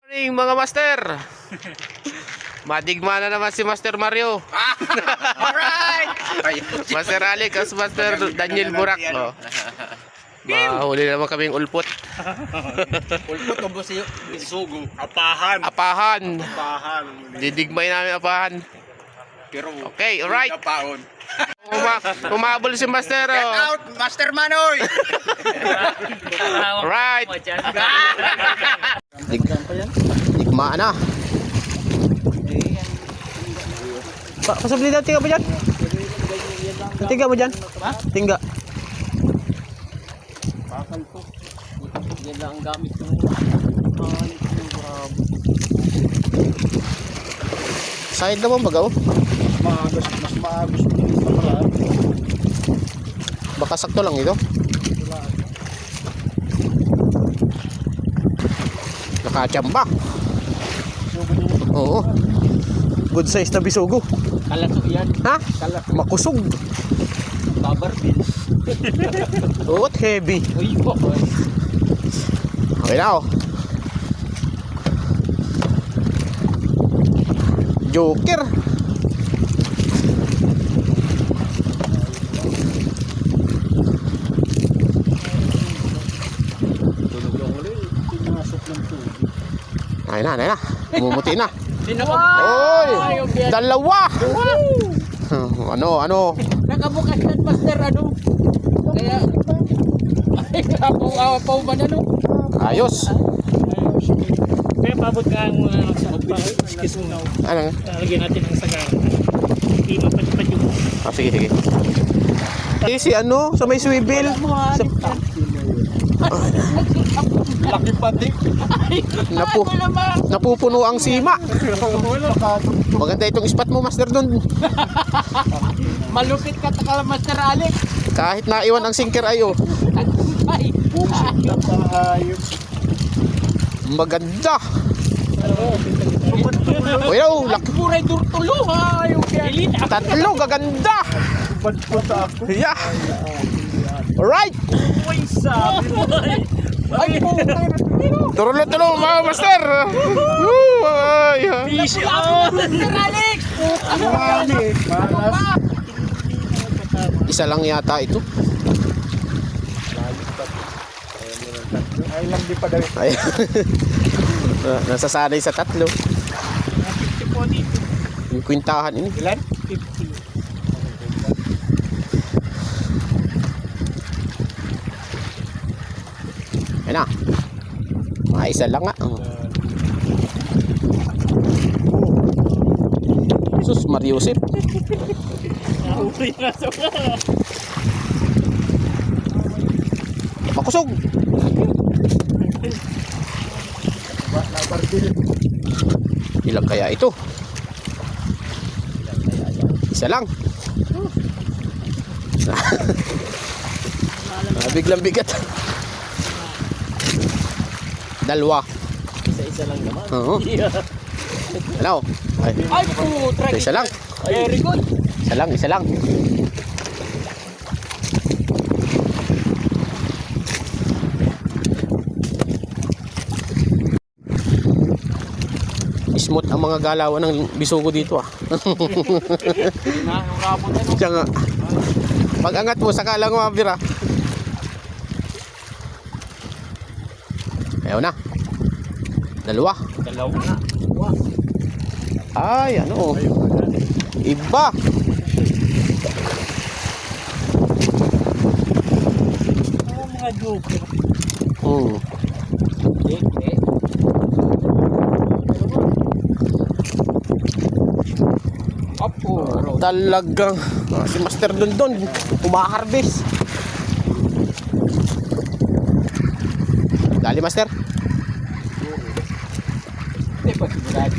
Morning mga master. Madigma na naman si Master Mario. Alright! Master Alex, Master Daniel Burak. Oh. Mahuli naman kaming ulpot. Ulpot o boss yung bisugo. Apahan. Apahan. Apahan. Didigmay namin apahan. Pero Okay, alright. apahan. Umabol si Master. Get Oh. out, Master Manoy! Alright. Digma na. Pasabli daw, tingga mo dyan. Tingga mo dyan. Tingga. Bakal po. Yan lang ang gamit ko. Side naman baga oh. Mas maagos ko dito sa paraan. Baka sakto lang ito. Nakachamba. Oo. Good size na bisugo. Kalaso yan. Ha? Kalaso. Makusog. Cover din. Oo, heavy. Uy po. Okay na oh. Joker. Tulog lang ulit. Pinasok ng tubig. Ay na. Bumuti na. Wow! Oy! Dalawa! Ano? Nakabukas yan, Master, ano? Kaya, ay, kapaw ba na, no? Ayos. Kaya pabot ka ang sa kisunaw. Ano? Lalagyan natin ang sagar. Hindi mapatipad yung Sige. Si ano, sa may swivel. Laki pati. Napupuno ang sima. Maganda itong spot mo, Master, doon. Malupit ka takala, Master Alex. Kahit naiwan ang sinker ayo. Ay, Maganda. Uy, laki. buray durtulo, ha? Yung kaya. Tatlo, gaganda. Yeah. Alright. Ay, Tulo mga Master. Ay. fish on! Master Alex! Isa lang yata ito. Ay, lang di pa dali. Ay. Nasasanay sa tatlo. Yung kwintahan ini. Ilan? 50. Ayun na. Isa lang nga. Sus, Mariusip. Nahuli na sa Makusog. Ilang kaya ito? Isa lang. Biglang bigat. Dalawa. Isa-isa lang naman. Oo. Ano? Ay, Ay, putra. isa lang. Very good. Isa lang. Smooth ang mga galawan ng bisugo dito ah. Na, yung kapon na, no? Diyan nga. Pag angat mo, saka lang mabira. Ayaw na. Dalawa. Dalawa na. Ay, ano. Iba. mga joker. Apo. Talagang si Master Dondon umaharbis. Dali, Master. Hindi pa sigurado.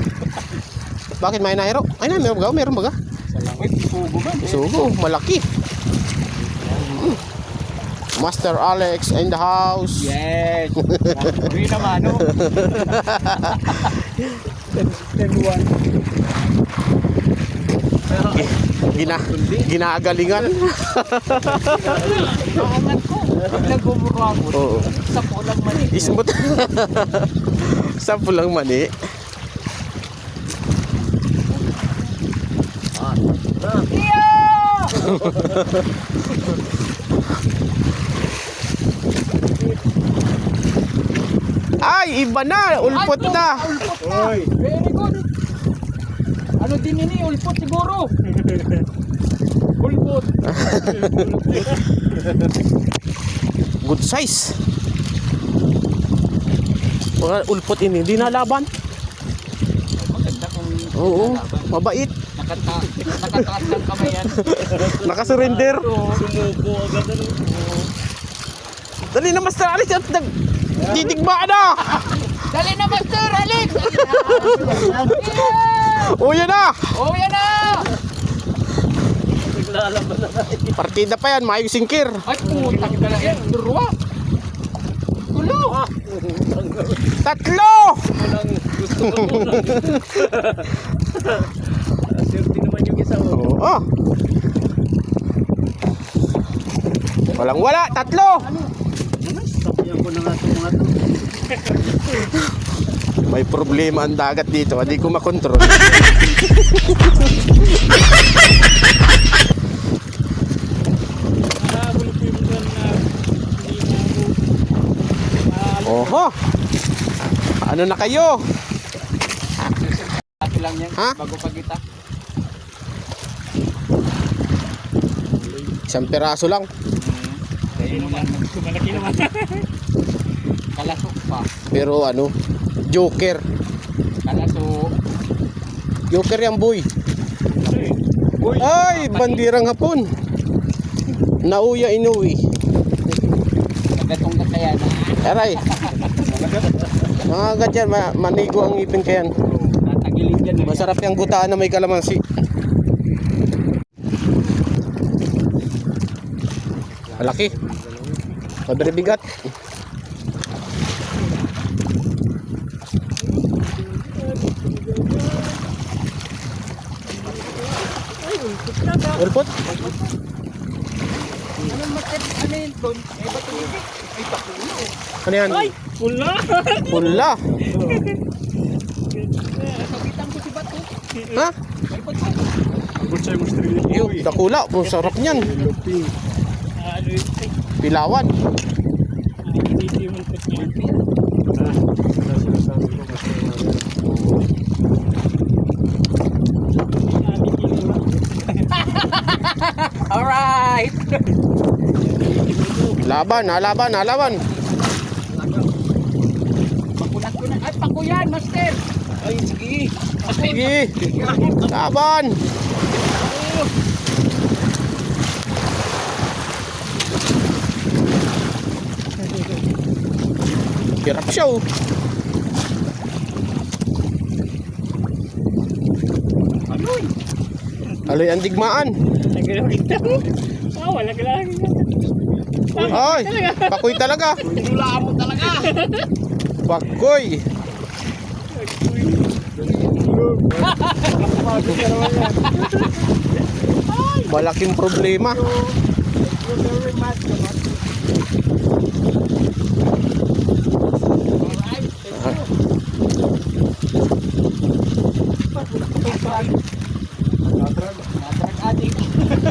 Bakit may nairo? Ay na, meron baga. Sa langit, sugo ba? Bisugo, malaki. Master Alex in the house. Yes. Hindi naman, no? 10-1. Ginagalingan. Naangan ko. Pag nagumuro ako, Oo. sa pulang mali. Smooth. Sa pulang mani. Ay, iba na. Ulpot na. Ulpot na. Very good. Ano din ini? Ulpot siguro. Ulpot. Good size. Mga ulpot ini. Hindi nalaban. Maganda kung Oo. Mabait. nakataas ng kamay yan. Nakasurrender. Sumuko agad ano. Dali na, Master Alex. At nagtitigma na. Dali na, Master Alex! O, yan na. Oh, yan na! Naglalaban na. Partida pa yan. Mayong singkir. Ay, putang ka na yan. Durwa. Tulo. Tatlo. Walang gusto ko muna. Swerte naman yung isa mo. Oh. Walang wala. Tatlo. Sabihan ko na nga itong mga to. May problema ang dagat dito. Hindi ko makontrol. Nakabulok yung buwan na hindi na ako. Oho. Ano na kayo? Ate lang yan. Ha? Bago pa kita. Isang piraso lang. Kaya naman. Malaki naman. Kalasok pa. Pero ano, joker. Kalasok. Joker yan, boy. Ay, bandirang hapon. Nauya inuwi. Nagatong na kaya na. Aray. Mga ganyan, manigo ang ngipin kayan. Natagilid yan. Masarap yung gutaan na may kalamansi. Malaki. Sobrang bigat. Ulpot? Anong master? Ano yun doon? Eh, ba't tumibig? Ay, pakulo. Ano yan? Ay! Pula! Pula. Kapitan ko si Bato. Ha? Ay, Bato. Yung dakula. Sarap niyan. Ano yun? Pilawan. Hindi yung mulpot niya. Alright! Laban, laban. Makunat ko na. Ay, pako yan, master! Ay, sige. Sige. Laban. Hirap siya oh. Aloy! Aloy ang digmaan. Nagalaw kita mo. Wala ka lang. Ay, bakoy talaga. Pinulaan mo talaga! Bakoy. Malaking problema.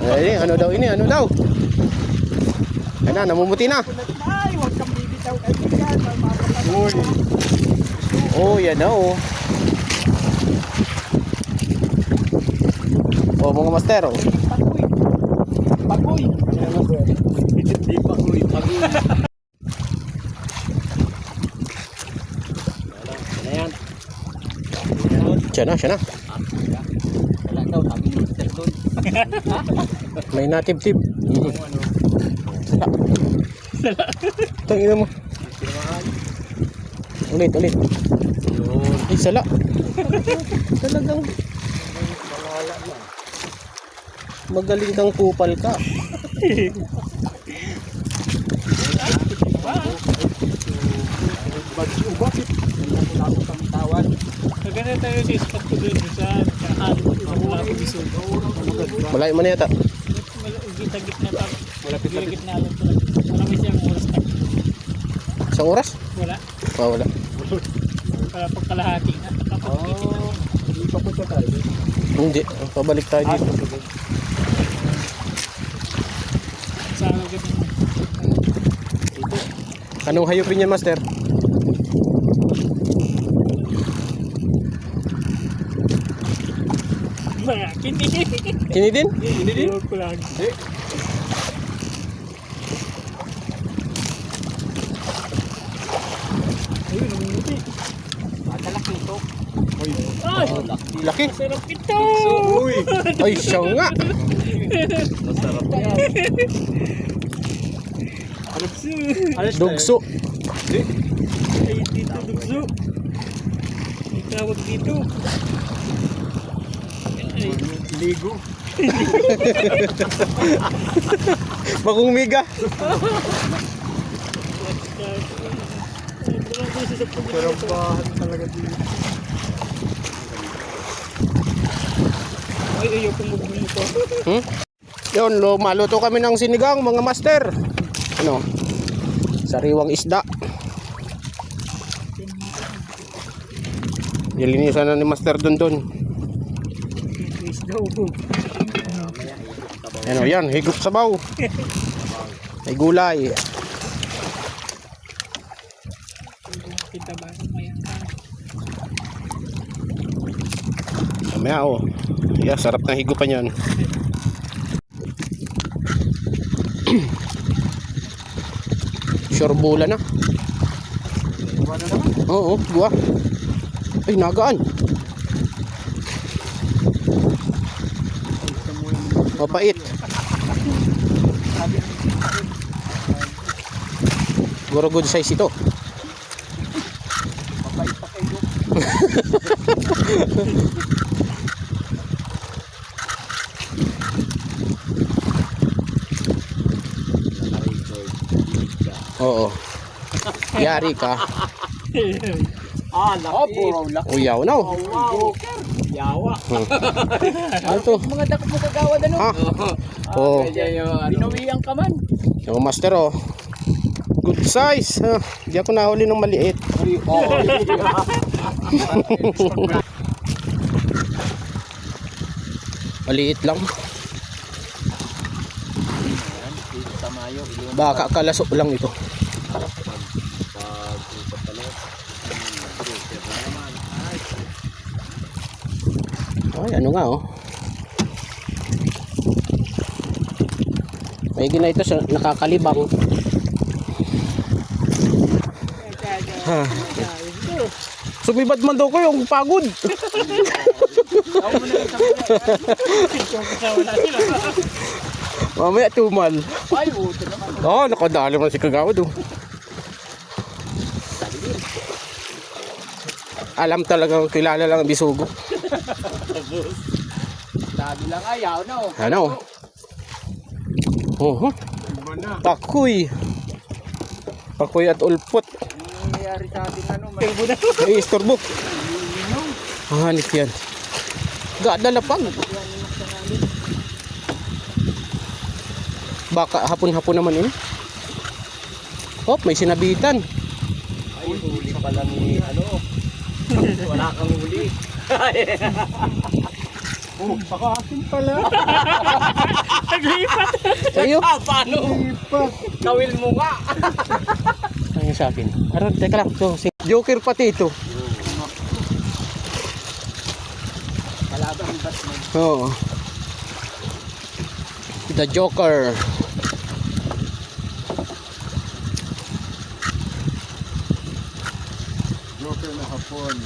Ay, ano daw ini? Ano daw? Ay na, namumuti na. Ay, huwag kang bibitaw kaibigan. Oh, yan na oh. Oh, mga master oh. Pagoy! Hindi pagoy. Ayan. Siya na. Wala daw, sabi ni Mr. doon. May natib-tib. Sala. Tangina mo. Ulit. Ay, sala. Talagang magaling kang kupal ka. Maganda tayo sa spot ko doon sa kahan. Wala ko biso. Malayo man yata. Gitna pa. Malapit na lang pala. Alam mo siyang oras na. Isang oras? Wala. Wala. pagkalahati na. Oh, hindi pa po siya tayo. Hindi, pabalik tayo dito. Sa agad ng Anong hayupin niya, Master? mga kini. Kini din? Hindi ko lang. Ayun, nangunguti. Matalaki ito. Ay! Laki. Sarap ito! Uy! Ay, siya nga. Masarap yan. Dugso. Ay, dito, dugso. May tawag dito. Ay, Ligo. Bagong miga. Karabahan talaga dito. ay, ayokong magbulito. Yun, maluto kami ng sinigang, mga master. Ano? Sariwang isda. Nilinisan na ni Master Dondon. Please daw. Ano yan, higop sabaw. May gulay. Kita ba? Maya. Mamaya oh. Yeah, sarap na higupan yan. Sure bula na. Buwan na naman. Oo, buwa. Ay, nagaan. Mapait. Siguro good size ito. Mapait pa kayo. Oo. Yari ka. Laki. Oh, puro laki. Uyaw na. Oh, wow. Yawa. Ano to? Mga dakot mo kagawad ano? Ha? Oo. Binawian ka man. Yung master oh. Good size. Di ako nahuli ng maliit. Maliit lang. Baka kalasok lang ito. Ay, ano nga oh. May gina ito sa nakakalibang. Sumibad man daw ko yung pagod. Mamaya tumal. Ay, uto naman. Oo, nakadali man si Kagawad oh. Alam talagang kilala lang ang bisugo. Sabi lang ayaw na oh. Ano? Oh, pakoy. Pakoy at ulpot. Ano nangyayari sa ating ano? Ay, istorbo. Ang hanip yan. Gadalapag. Baka hapon-hapon naman yun. Oh, may sinabitan. Ay, huli pala ni ano. Wala kang huli. Oh, baka akin pala. Naglipat. Sa'yo? Paano? Kawil mo nga. Ano sa akin? Aron, teka lang. So, Joker pati ito. Kalaban ng Batman. Oo. The Joker. Joker na hapon.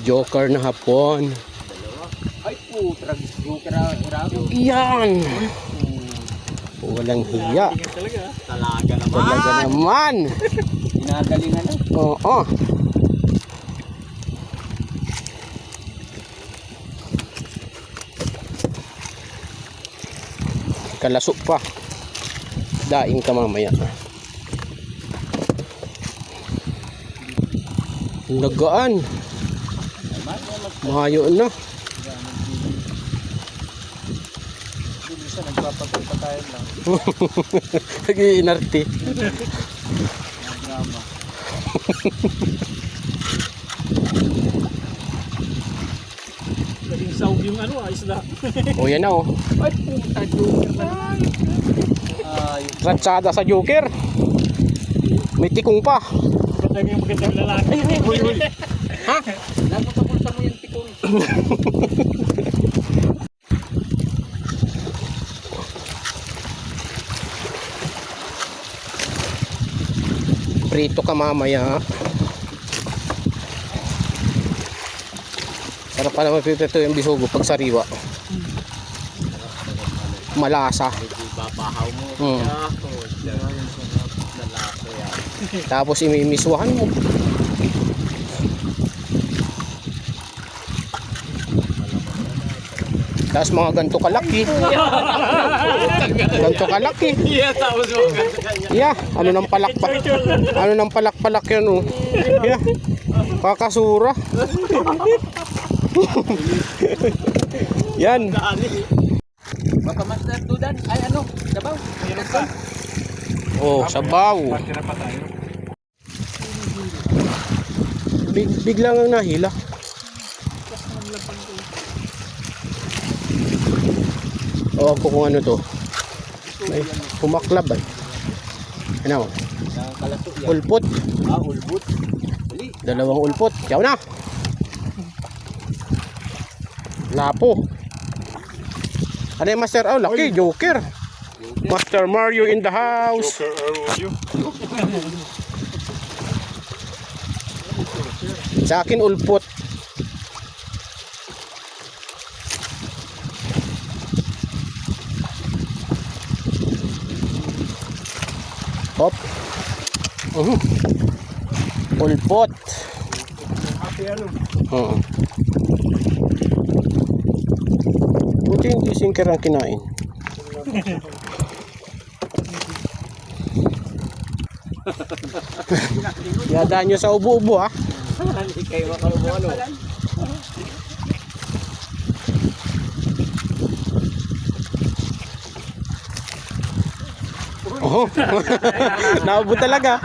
Joker na hapon. Ay, putrag. Joker na urado. Iyan. Walang hiya. Talaga. Talaga naman. Talaga naman. Inagalingan na. Oo. Kalasok pa. Daing ka mamaya. Nagaan. Mahayo na. Bilis na Papagpatayin lang. Nag-iinarte. Drama. Naging saug yung ano, isda. O yan na oh. Ay, puta, joker na. Ayos. Ratsada sa Joker. May tikong pa. Patay yung magandang lalaki. Uy, uy. Ha? Lalo sa bulsa mo yung tikong. Prito ka mamaya. Sarap pa naman prito yung bisugo pag sariwa. Malasa. Babahaw mo. Hmm. Ako, yung sarap na laso yan. Tapos imimiswahan mo. Tapos mga ganto kalaki. Ganto kalaki. Yeah, tapos mo ganito kanya. Yeah, ano nang palakpak? Ano nang palak-palak yan oh. Yeah. Kakasura. Yan. Baka master dudan. Ay ano, dabaw. Meron pa. Oh, sabaw. Biglang ang nahila. Oh, ako kung ano to. May pumaklab ay. Ano? Ang kalaso yan. Ulpot. Ulbut. Uli. Dalawang ulpot. Yaw na. Lapo. Ano yung Master? Oh, laki. Joker. Master Mario in the house. Sa akin ulpot. Hop. Ulpot. Buti hindi singker ang kinain. Yada nyo sa ubo-ubo ha. Hindi kayo makalubo ano. Oh. Naubo talaga.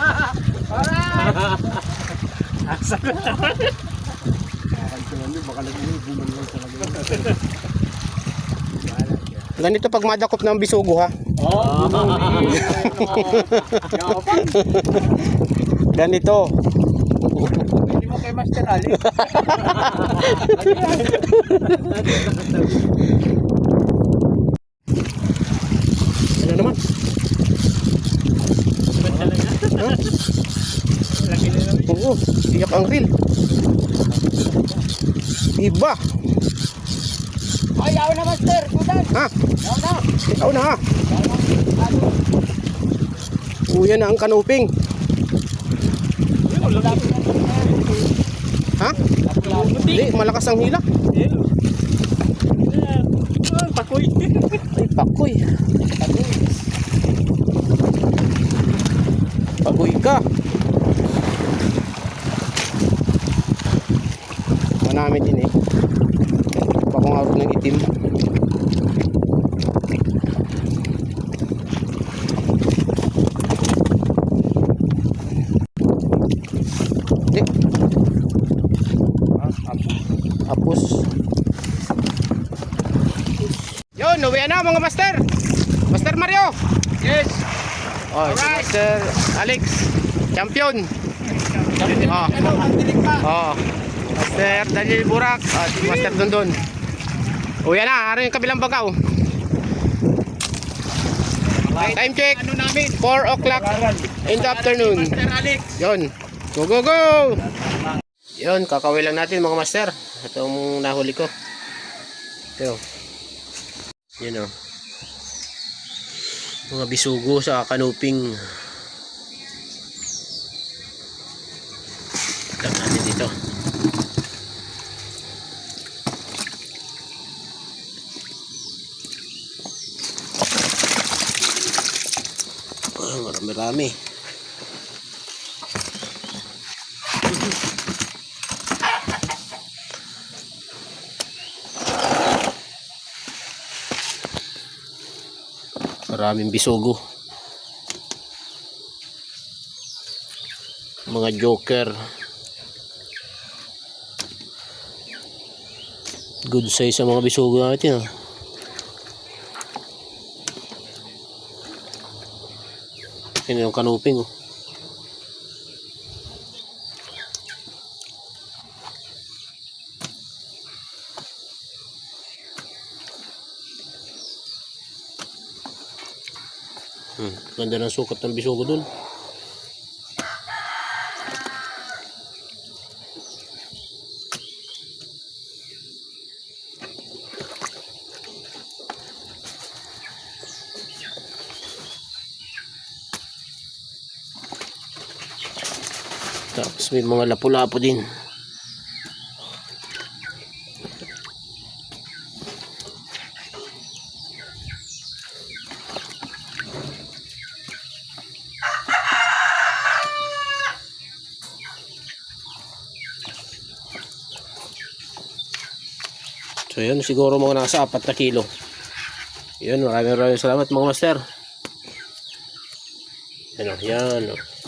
Ganito pag madakop ng bisugo ha. Ganito. Hindi mo kay Master Ali. Ano naman? Oo, iyak ang reel. Iba. Ay, yaw na Master. Dudan. Ha? Yaw na. Ikaw na ha. Uyan na ang kanuping. Ha? Hindi, malakas ang hila. Pakoy. Ay, pakoy. Pakoy ka. Manami din eh. Bakong araw ng itim. Hindi. Apos. Yun, uwi na mga master. Master Mario. Yes. Oh, si Master Alex. Champion. Oh. Ang dilig pa. Oh. Master Daniel Burak. Oh, si Master Dondon. Uwi na, araw yung kabilang bagaw. Time check. Ano namin? 4 o'clock in the afternoon. Master Alex. Yun. Go, go, go! Yun, kakawin lang natin mga master. Itong nahuli ko. Ito. Yun o. Mga bisugo sa kanuping. Lang natin dito. Marami-rami. Maraming bisugo. Mga joker. Good size sa mga bisugo natin. Yan yung kanuping. Ganda ng sukat ng bisugo dun. Tapos may mga lapu-lapu din. So yun, siguro mga nasa 4 na kilo. Yun, maraming salamat mga master. Yan o, yan o.